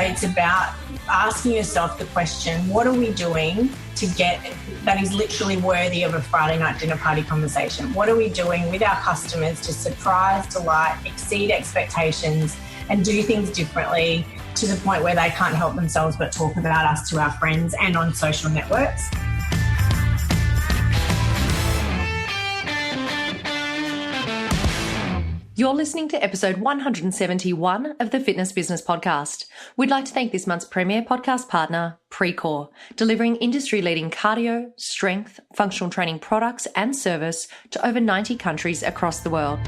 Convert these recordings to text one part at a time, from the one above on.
it's about asking yourself the question, what are we doing to get that is literally worthy of a Friday night dinner party conversation? What are we doing with our customers to surprise, delight, exceed expectations, and do things differently to the point where they can't help themselves but talk about us to our friends and on social networks? You're listening to episode 171 of the Fitness Business Podcast. We'd like to thank this month's premier podcast partner, Precor, delivering industry-leading cardio, strength, functional training products and service to over 90 countries across the world.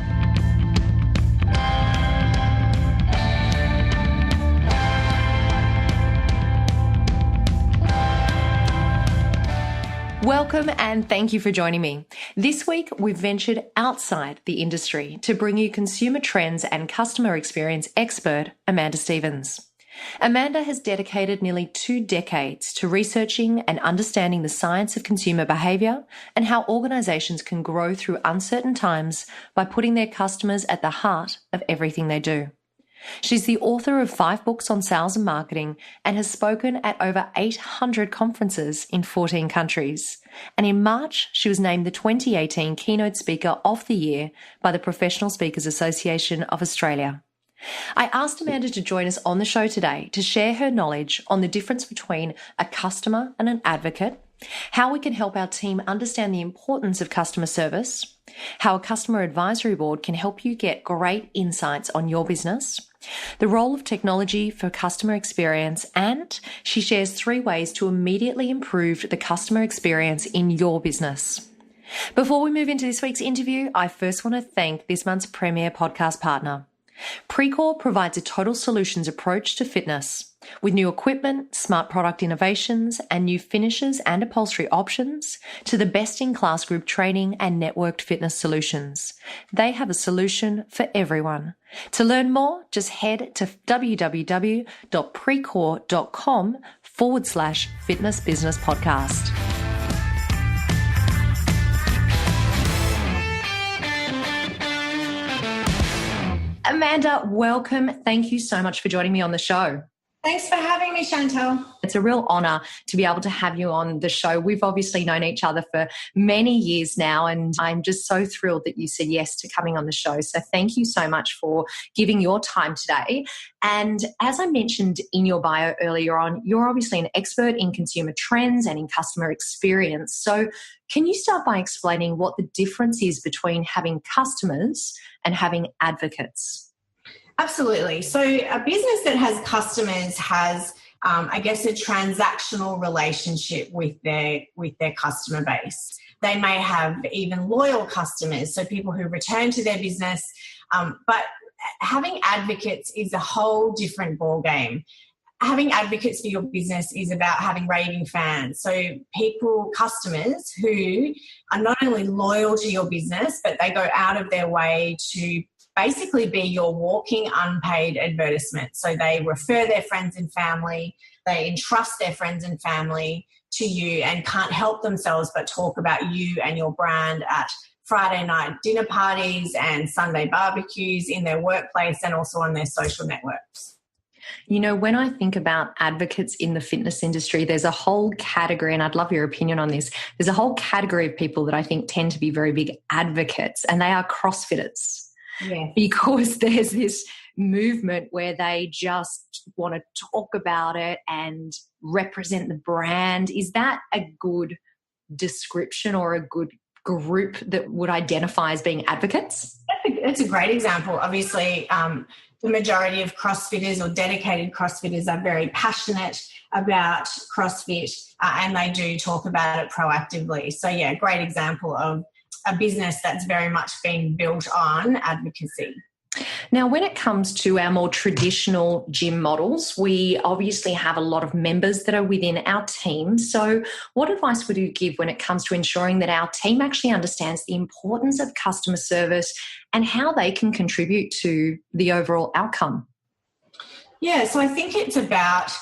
Welcome and thank you for joining me. This week, we've ventured outside the industry to bring you consumer trends and customer experience expert, Amanda Stevens. Amanda has dedicated nearly 2 decades to researching and understanding the science of consumer behaviour and how organisations can grow through uncertain times by putting their customers at the heart of everything they do. She's the author of 5 books on sales and marketing and has spoken at over 800 conferences in 14 countries. And in March, she was named the 2018 Keynote Speaker of the Year by the Professional Speakers Association of Australia. I asked Amanda to join us on the show today to share her knowledge on the difference between a customer and an advocate, how we can help our team understand the importance of customer service, how a customer advisory board can help you get great insights on your business, the role of technology for customer experience, and she shares 3 ways to immediately improve the customer experience in your business. Before we move into this week's interview, I first want to thank this month's premier podcast partner. Precor provides a total solutions approach to fitness with new equipment, smart product innovations, and new finishes and upholstery options to the best-in-class group training and networked fitness solutions. They have a solution for everyone. To learn more, just head to www.precor.com/fitness business podcast. Amanda, welcome. Thank you so much for joining me on the show. Thanks for having me, Chantal. It's a real honour to be able to have you on the show. We've obviously known each other for many years now, and I'm just so thrilled that you said yes to coming on the show. So thank you so much for giving your time today. And as I mentioned in your bio earlier on, you're obviously an expert in consumer trends and in customer experience. So can you start by explaining what the difference is between having customers and having advocates? Absolutely. So a business that has customers has, a transactional relationship with their customer base. They may have even loyal customers, so people who return to their business. But having advocates is a whole different ballgame. Having advocates for your business is about having raving fans. So customers who are not only loyal to your business, but they go out of their way to basically be your walking unpaid advertisement. So they refer their friends and family, they entrust their friends and family to you and can't help themselves but talk about you and your brand at Friday night dinner parties and Sunday barbecues in their workplace and also on their social networks. You know, when I think about advocates in the fitness industry, there's a whole category, and I'd love your opinion on this. There's a whole category of people that I think tend to be very big advocates, and they are CrossFitters. Yeah. Because there's this movement where they just want to talk about it and represent the brand. Is that a good description or a good group that would identify as being advocates? That's a great example. Obviously, the majority of CrossFitters or dedicated CrossFitters are very passionate about CrossFit and they do talk about it proactively. So, yeah, great example of a business that's very much been built on advocacy. Now, when it comes to our more traditional gym models, we obviously have a lot of members that are within our team. So what advice would you give when it comes to ensuring that our team actually understands the importance of customer service and how they can contribute to the overall outcome? Yeah, so I think it's about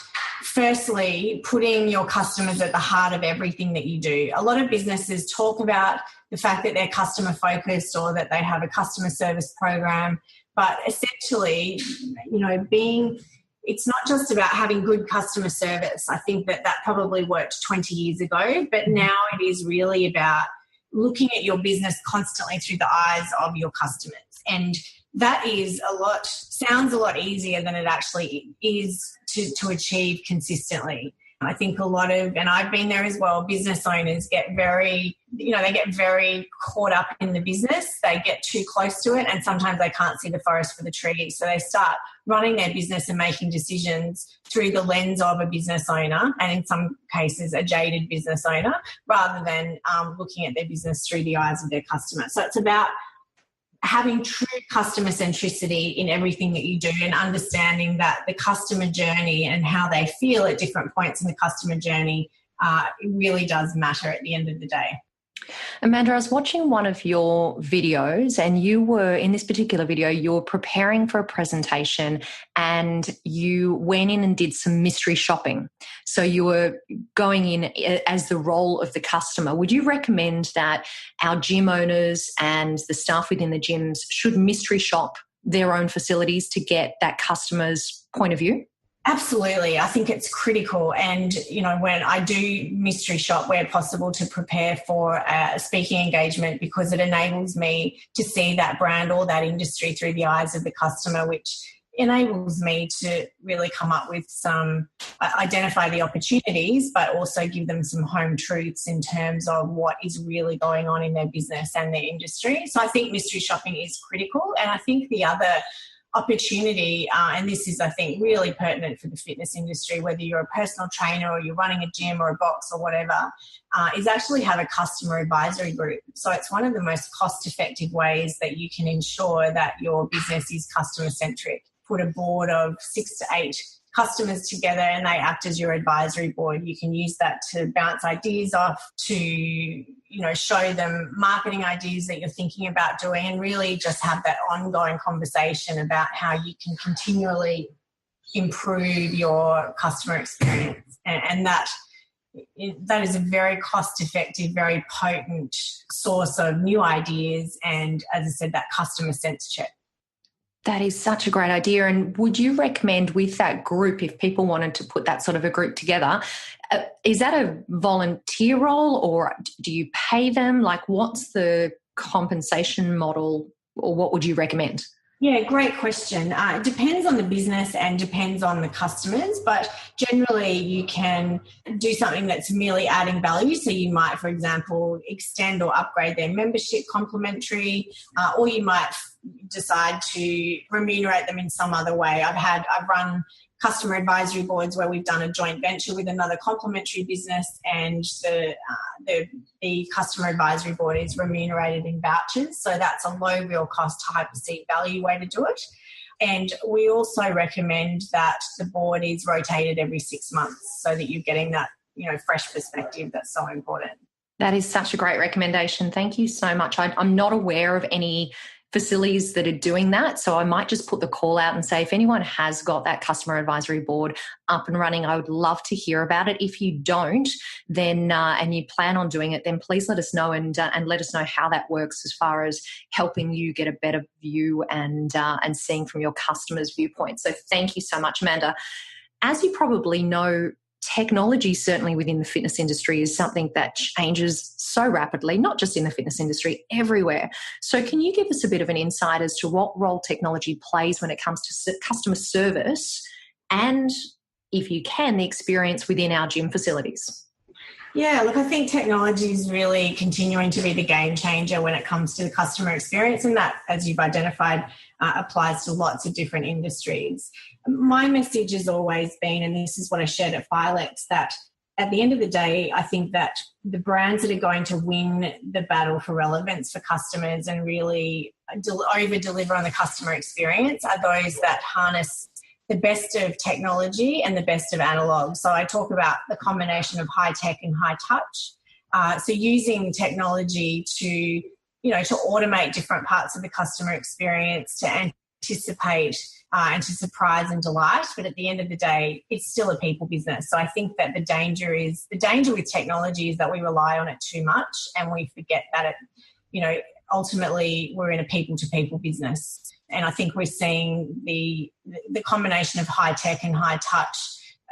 firstly putting your customers at the heart of everything that you do. A lot of businesses talk about the fact that they're customer focused or that they have a customer service program, but essentially, being it's not just about having good customer service. I think that probably worked 20 years ago, but now it is really about looking at your business constantly through the eyes of your customers. And that sounds a lot easier than it actually is to achieve consistently. I think and I've been there as well, business owners get very caught up in the business. They get too close to it and sometimes they can't see the forest for the trees. So they start running their business and making decisions through the lens of a business owner, and in some cases a jaded business owner, rather than looking at their business through the eyes of their customer. So it's about having true customer centricity in everything that you do, and understanding that the customer journey and how they feel at different points in the customer journey really does matter at the end of the day. Amanda, I was watching one of your videos, and in this particular video, you were preparing for a presentation and you went in and did some mystery shopping. So you were going in as the role of the customer. Would you recommend that our gym owners and the staff within the gyms should mystery shop their own facilities to get that customer's point of view? Absolutely. I think it's critical. And, when I do mystery shop where possible to prepare for a speaking engagement, because it enables me to see that brand or that industry through the eyes of the customer, which enables me to really come up with identify the opportunities, but also give them some home truths in terms of what is really going on in their business and their industry. So I think mystery shopping is critical. And I think the other opportunity, and this is, I think, really pertinent for the fitness industry, whether you're a personal trainer or you're running a gym or a box or whatever, is actually have a customer advisory group. So it's one of the most cost-effective ways that you can ensure that your business is customer-centric. Put a board of 6 to 8 customers together and they act as your advisory board. You can use that to bounce ideas off, to show them marketing ideas that you're thinking about doing, and really just have that ongoing conversation about how you can continually improve your customer experience. And that is a very cost-effective, very potent source of new ideas and, as I said, that customer sense check. That is such a great idea. And would you recommend with that group, if people wanted to put that sort of a group together, is that a volunteer role or do you pay them? Like, what's the compensation model, or what would you recommend? Yeah, great question. It depends on the business and depends on the customers, but generally you can do something that's merely adding value. So you might, for example, extend or upgrade their membership complimentary, or you might decide to remunerate them in some other way. I've run customer advisory boards where we've done a joint venture with another complementary business, and the customer advisory board is remunerated in vouchers. So that's a low real cost, high perceived value way to do it. And we also recommend that the board is rotated every 6 months so that you're getting that, fresh perspective that's so important. That is such a great recommendation. Thank you so much. I'm not aware of any facilities that are doing that. So I might just put the call out and say, if anyone has got that customer advisory board up and running, I would love to hear about it. If you don't, then and you plan on doing it, then please let us know and let us know how that works as far as helping you get a better view and seeing from your customers' viewpoint. So thank you so much, Amanda. As you probably know, technology, certainly within the fitness industry, is something that changes so rapidly, not just in the fitness industry, everywhere. So can you give us a bit of an insight as to what role technology plays when it comes to customer service and, if you can, the experience within our gym facilities? Yeah, look, I think technology is really continuing to be the game changer when it comes to the customer experience, and that, as you've identified, applies to lots of different industries. My message has always been, and this is what I shared at Filex, that at the end of the day, I think that the brands that are going to win the battle for relevance for customers and really over-deliver on the customer experience are those that harness the best of technology and the best of analog. So I talk about the combination of high tech and high touch. So using technology to automate different parts of the customer experience, to anticipate and to surprise and delight. But at the end of the day, it's still a people business. So I think that the danger with technology is that we rely on it too much and we forget that ultimately we're in a people-to-people business. And I think we're seeing the combination of high tech and high touch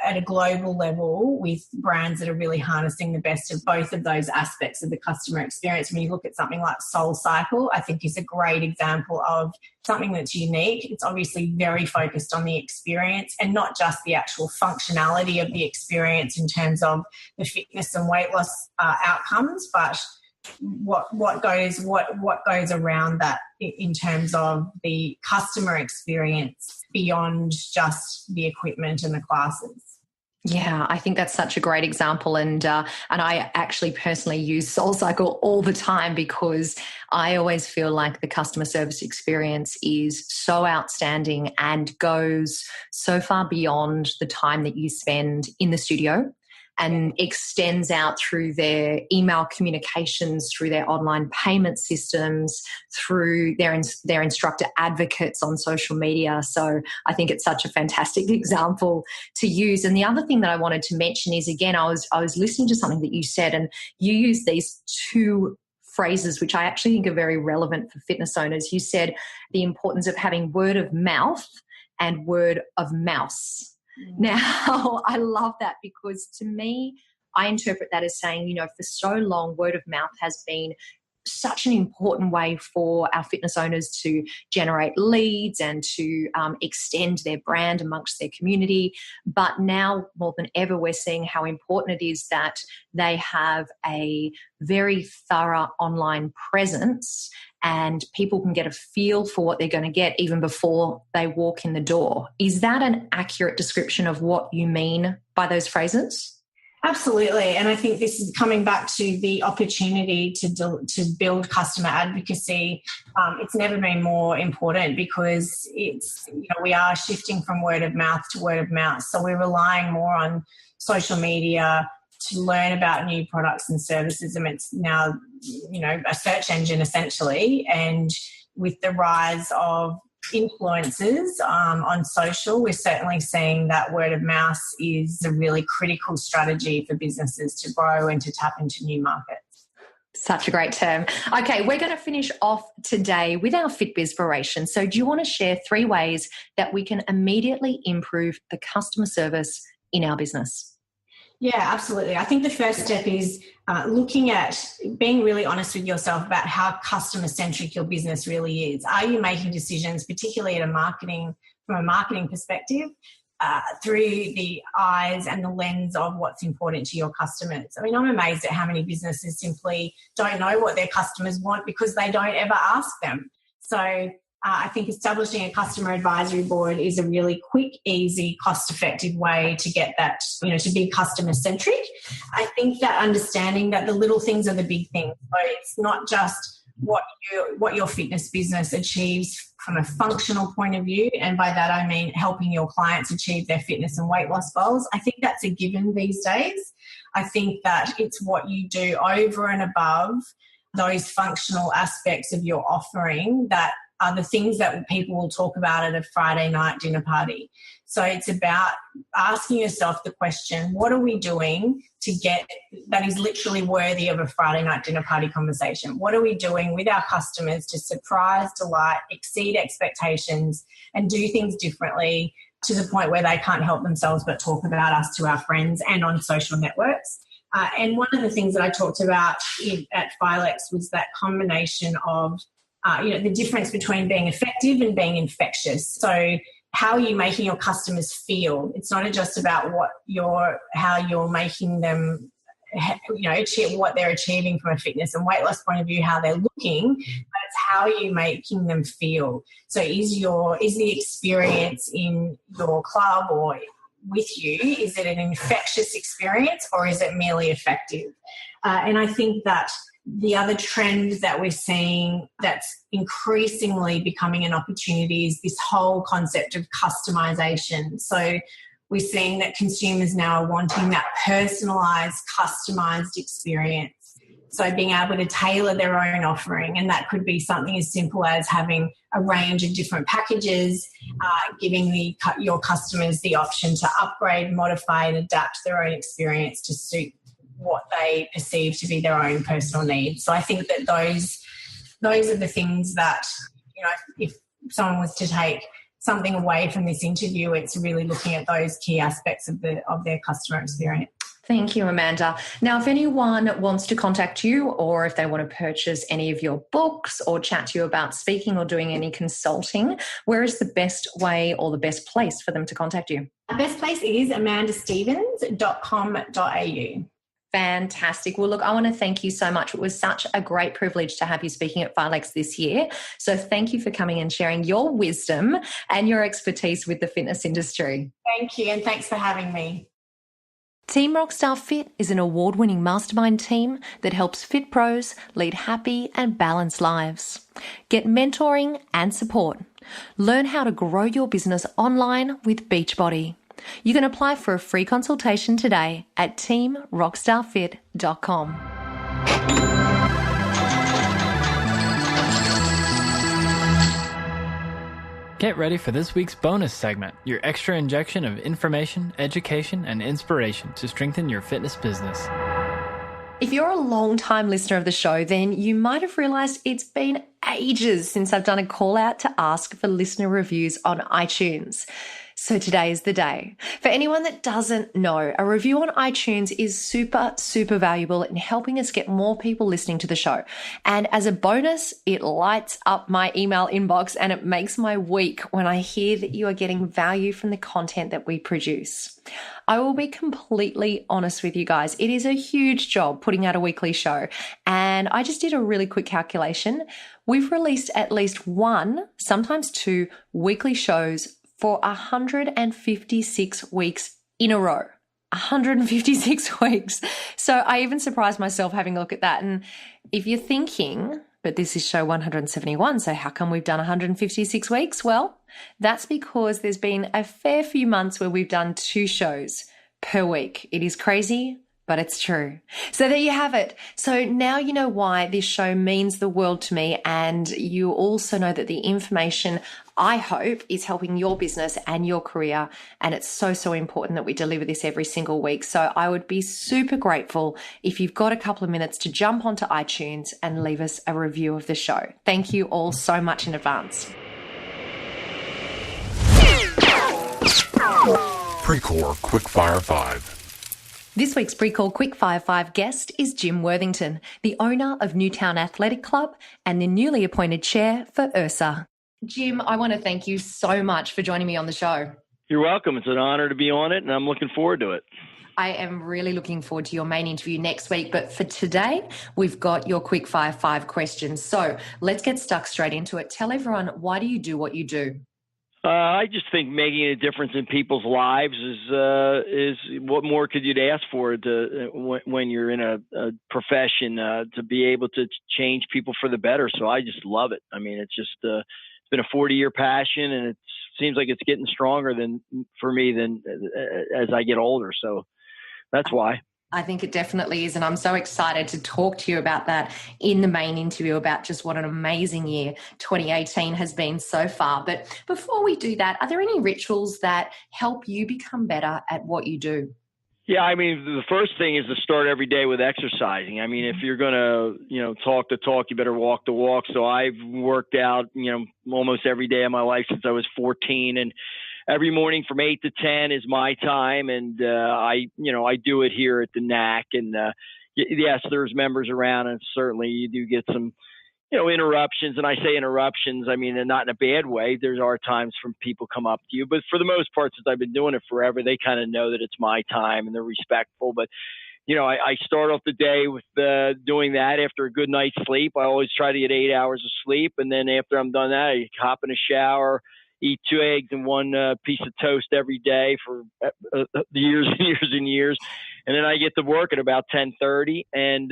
at a global level with brands that are really harnessing the best of both of those aspects of the customer experience. When you look at something like SoulCycle, I think is a great example of something that's unique. It's obviously very focused on the experience and not just the actual functionality of the experience in terms of the fitness and weight loss outcomes, but what goes around that in terms of the customer experience beyond just the equipment and the classes. Yeah, I think that's such a great example, and I actually personally use SoulCycle all the time because I always feel like the customer service experience is so outstanding and goes so far beyond the time that you spend in the studio, and extends out through their email communications, through their online payment systems, through their instructor advocates on social media. So I think it's such a fantastic example to use. And the other thing that I wanted to mention is, again, I was listening to something that you said, and you used these two phrases, which I actually think are very relevant for fitness owners. You said the importance of having word of mouth and word of mouse. Now, I love that because to me, I interpret that as saying, for so long, word of mouth has been such an important way for our fitness owners to generate leads and to extend their brand amongst their community. But now more than ever, we're seeing how important it is that they have a very thorough online presence and people can get a feel for what they're going to get even before they walk in the door. Is that an accurate description of what you mean by those phrases? Absolutely. And I think this is coming back to the opportunity to build customer advocacy. It's never been more important because we are shifting from word of mouth to word of mouth. So we're relying more on social media to learn about new products and services. And it's now, a search engine essentially. And with the rise of influencers on social, we're certainly seeing that word of mouth is a really critical strategy for businesses to grow and to tap into new markets. Such a great term. Okay, we're going to finish off today with our FitBizspiration. So do you want to share 3 ways that we can immediately improve the customer service in our business? Yeah, absolutely. I think the first step is looking at being really honest with yourself about how customer-centric your business really is. Are you making decisions, particularly from a marketing perspective, through the eyes and the lens of what's important to your customers? I mean, I'm amazed at how many businesses simply don't know what their customers want because they don't ever ask them. So I think establishing a customer advisory board is a really quick, easy, cost-effective way to get that, to be customer-centric. I think that understanding that the little things are the big things. So it's not just what your fitness business achieves from a functional point of view, and by that I mean helping your clients achieve their fitness and weight loss goals. I think that's a given these days. I think that it's what you do over and above those functional aspects of your offering that are the things that people will talk about at a Friday night dinner party. So it's about asking yourself the question, what are we doing to get that is literally worthy of a Friday night dinner party conversation? What are we doing with our customers to surprise, delight, exceed expectations, and do things differently to the point where they can't help themselves but talk about us to our friends and on social networks? And one of the things that I talked about at Filex was that combination of the difference between being effective and being infectious. So how are you making your customers feel? It's not just about how you're making them, achieve what they're achieving from a fitness and weight loss point of view, how they're looking, but it's how are you making them feel? So is the experience in your club or with you, is it an infectious experience or is it merely effective? And I think that the other trend that we're seeing that's increasingly becoming an opportunity is this whole concept of customization. So we're seeing that consumers now are wanting that personalised, customised experience. So being able to tailor their own offering, and that could be something as simple as having a range of different packages, giving your customers the option to upgrade, modify and adapt their own experience to suit what they perceive to be their own personal needs. So I think that those those are the things that, if someone was to take something away from this interview, it's really looking at those key aspects of their customer experience. Thank you, Amanda. Now, if anyone wants to contact you, or if they want to purchase any of your books or chat to you about speaking or doing any consulting, where is the best way or the best place for them to contact you? The best place is amandastevens.com.au. Fantastic. Well, look, I want to thank you so much. It was such a great privilege to have you speaking at Filex this year. So thank you for coming and sharing your wisdom and your expertise with the fitness industry. Thank you, and thanks for having me. Team Rockstar Fit is an award-winning mastermind team that helps fit pros lead happy and balanced lives. Get mentoring and support. Learn how to grow your business online with Beachbody. You can apply for a free consultation today at teamrockstarfit.com. Get ready for this week's bonus segment, your extra injection of information, education, and inspiration to strengthen your fitness business. If you're a long-time listener of the show, then you might have realised it's been ages since I've done a call out to ask for listener reviews on iTunes. So today is the day. For anyone that doesn't know, a review on iTunes is super, super valuable in helping us get more people listening to the show. And as a bonus, it lights up my email inbox and it makes my week when I hear that you are getting value from the content that we produce. I will be completely honest with you guys. It is a huge job putting out a weekly show. And I just did a really quick calculation. We've released at least one, sometimes two weekly shows for 156 weeks in a row. 156 weeks. So I even surprised myself having a look at that. And if you're thinking, but this is show 171, so how come we've done 156 weeks? Well, that's because there's been a fair few months where we've done 2 shows per week. It is crazy, but it's true. So there you have it. So now you know why this show means the world to me, and you also know that the information, I hope, is helping your business and your career, and it's so, so important that we deliver this every single week. So I would be super grateful if you've got a couple of minutes to jump onto iTunes and leave us a review of the show. Thank you all so much in advance. Precore Quickfire 5. This week's Pre-Call Quickfire 5 guest is Jim Worthington, the owner of Newtown Athletic Club and the newly appointed chair for URSA. Jim, I want to thank you so much for joining me on the show. You're welcome. It's an honor to be on it, and I'm looking forward to it. I am really looking forward to your main interview next week, but for today, we've got your Quickfire 5 questions. So let's get stuck straight into it. Tell everyone, why do you do what you do? I just think making a difference in people's lives is what more could you ask for when you're in a profession to be able to change people for the better. So I just love it. I mean, it's been a 40-year passion, and it seems like it's getting stronger for me as I get older. So that's why. I think it definitely is. And I'm so excited to talk to you about that in the main interview, about just what an amazing year 2018 has been so far. But before we do that, are there any rituals that help you become better at what you do? Yeah, I mean, the first thing is to start every day with exercising. I mean, if you're going to, talk the talk, you better walk the walk. So I've worked out, almost every day of my life since I was 14, and every morning from 8 to 10 is my time. And, I do it here at the NAC, and, yes, there's members around, and certainly you do get some, interruptions. And I say interruptions, I mean, and not in a bad way. There are times when people come up to you, but for the most part, since I've been doing it forever, they kind of know that it's my time and they're respectful. But, I start off the day with doing that after a good night's sleep. I always try to get 8 hours of sleep. And then after I'm done that, I hop in a shower, eat 2 eggs and 1 piece of toast every day for years and years and years. And then I get to work at about 10:30 and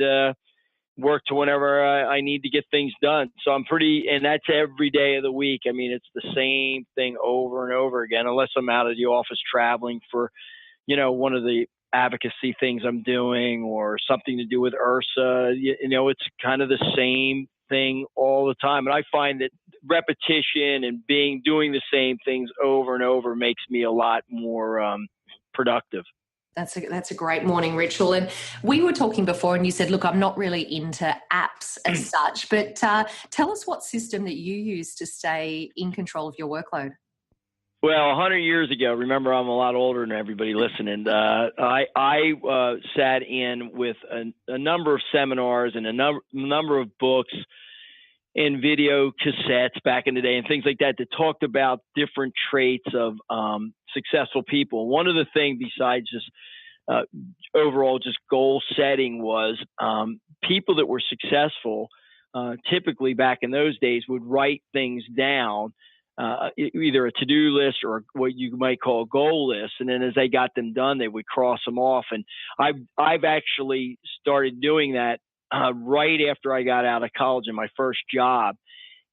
work to whenever I need to get things done. So and that's every day of the week. I mean, it's the same thing over and over again, unless I'm out of the office traveling for, one of the advocacy things I'm doing or something to do with URSA. It's kind of the same thing all the time. And I find that repetition and doing the same things over and over makes me a lot more productive. That's a great morning ritual. And we were talking before and you said, look, I'm not really into apps as such, but tell us what system that you use to stay in control of your workload. Well, 100 years ago, remember I'm a lot older than everybody listening, I sat in with a number of seminars and a number of books and video cassettes back in the day and things like that talked about different traits of successful people. One of the things besides just overall just goal setting was people that were successful typically back in those days would write things down, either a to-do list or what you might call a goal list. And then as they got them done, they would cross them off. And I've actually started doing that right after I got out of college in my first job.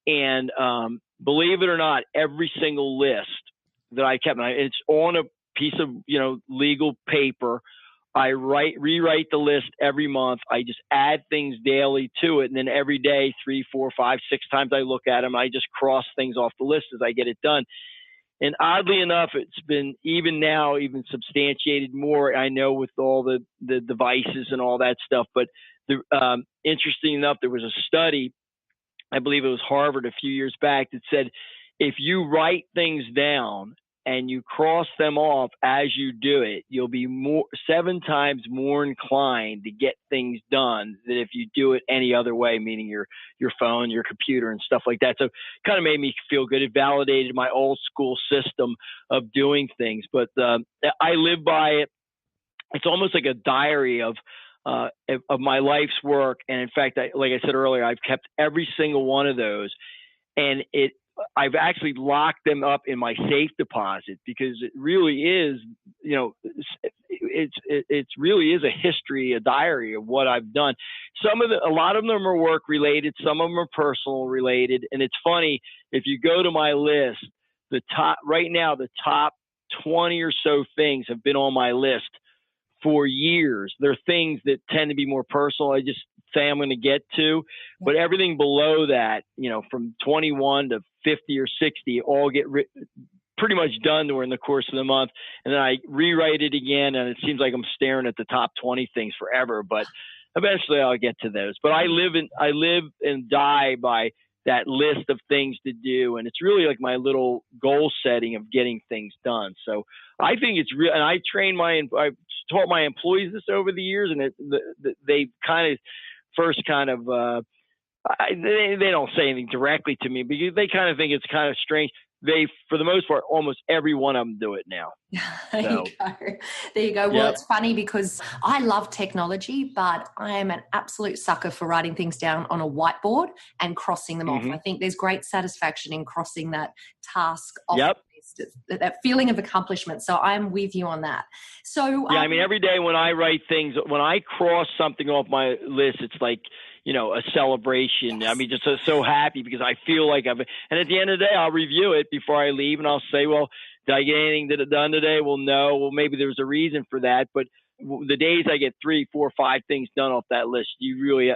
And believe it or not, every single list that I kept, it's on a piece of, legal paper. I rewrite the list every month. I just add things daily to it. And then every day, 3, 4, 5, 6 times I look at them. I just cross things off the list as I get it done. And oddly enough, it's been even substantiated more, I know, with all the devices and all that stuff. But interesting enough, there was a study, I believe it was Harvard a few years back, that said if you write things down and you cross them off as you do it, you'll be 7 times more inclined to get things done than if you do it any other way, meaning your phone, your computer, and stuff like that. So it kind of made me feel good. It validated my old school system of doing things. But I live by it. It's almost like a diary of my life's work. And in fact, like I said earlier, I've kept every single one of those, and I've actually locked them up in my safe deposit because it really is, it's really is a history, a diary of what I've done. A lot of them are work related. Some of them are personal related. And it's funny, if you go to my list, the top 20 or so things have been on my list for years. They're things that tend to be more personal. I just say I'm going to get to, but everything below that, from 21 to 50 or 60, all get pretty much done during the course of the month. And then I rewrite it again. And it seems like I'm staring at the top 20 things forever, but eventually I'll get to those. But I live and die by that list of things to do. And it's really like my little goal setting of getting things done. So I think it's real. And I've taught my employees this over the years, and they kind of they don't say anything directly to me because they kind of think it's kind of strange. They, for the most part, almost every one of them do it now. There you go. Well, It's funny because I love technology, but I am an absolute sucker for writing things down on a whiteboard and crossing them off. I think there's great satisfaction in crossing that task off the list, that feeling of accomplishment. So I'm with you on that. So every day when I write things, when I cross something off my list, it's like, a celebration. Yes. Just so happy because I feel like and at the end of the day, I'll review it before I leave and I'll say, well, did I get anything done today? Well, no. Well, maybe there's a reason for that. But the days I get 3, 4, 5 things done off that list, you really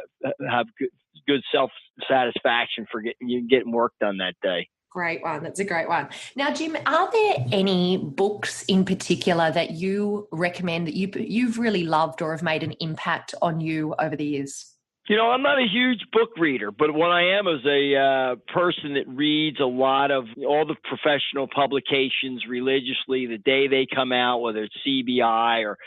have good self-satisfaction for getting work done that day. Great one. That's a great one. Now, Jim, are there any books in particular that you recommend that you've really loved or have made an impact on you over the years? I'm not a huge book reader, but what I am is a person that reads a lot of all the professional publications religiously the day they come out, whether it's CBI or,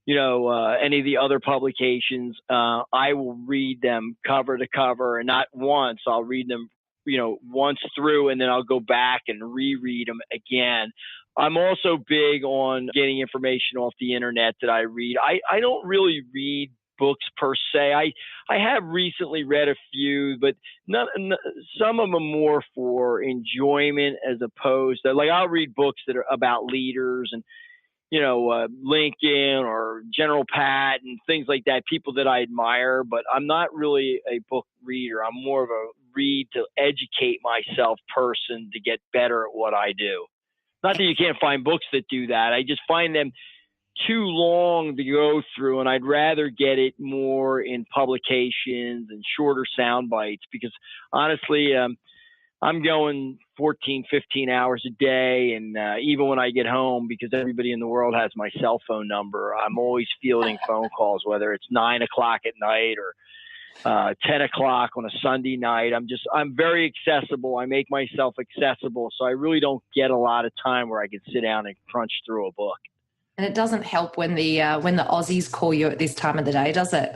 any of the other publications. I will read them cover to cover, and not once. I'll read them, once through, and then I'll go back and reread them again. I'm also big on getting information off the internet that I read. I don't really read books per se. I have recently read a few, but some of them more for enjoyment as opposed to, like, I'll read books that are about leaders and, Lincoln or General Pat and things like that, people that I admire, but I'm not really a book reader. I'm more of a read to educate myself person to get better at what I do. Not that you can't find books that do that. I just find them too long to go through, and I'd rather get it more in publications and shorter sound bites because honestly, I'm going 14, 15 hours a day. And even when I get home, because everybody in the world has my cell phone number, I'm always fielding phone calls, whether it's 9 o'clock at night or 10 o'clock on a Sunday night. I'm very accessible. I make myself accessible. So I really don't get a lot of time where I can sit down and crunch through a book. And it doesn't help when the Aussies call you at this time of the day, does it?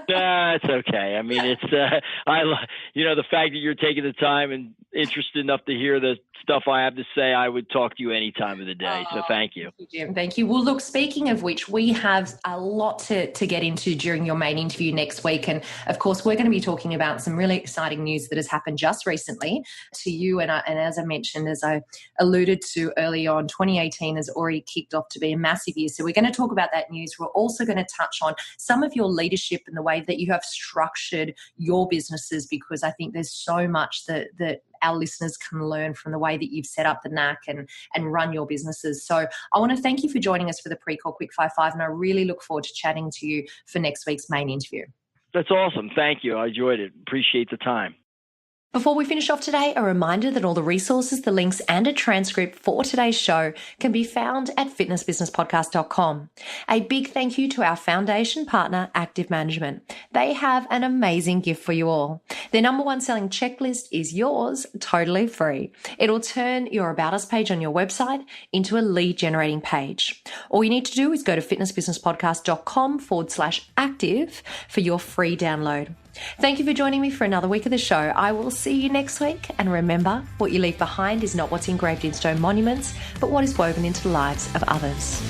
Nah, it's okay. I mean, it's the fact that you're taking the time and interested enough to hear the stuff I have to say, I would talk to you any time of the day. So thank you. Thank you, Jim. Thank you. Well, look, speaking of which, we have a lot to get into during your main interview next week. And of course, we're going to be talking about some really exciting news that has happened just recently to you. And as I mentioned, as I alluded to early on, 2018 has already kicked off to be a massive year. So we're going to talk about that news. We're also going to touch on some of your leadership and the way that you have structured your businesses, because I think there's so much that our listeners can learn from the way that you've set up the NAC and run your businesses. So I want to thank you for joining us for the Pre-Call Quickfire 5, and I really look forward to chatting to you for next week's main interview. That's awesome. Thank you. I enjoyed it. Appreciate the time. Before we finish off today, a reminder that all the resources, the links and a transcript for today's show can be found at fitnessbusinesspodcast.com. A big thank you to our foundation partner, Active Management. They have an amazing gift for you all. Their number one selling checklist is yours, totally free. It'll turn your About Us page on your website into a lead generating page. All you need to do is go to fitnessbusinesspodcast.com/active for your free download. Thank you for joining me for another week of the show. I will see you next week. And remember, what you leave behind is not what's engraved in stone monuments, but what is woven into the lives of others.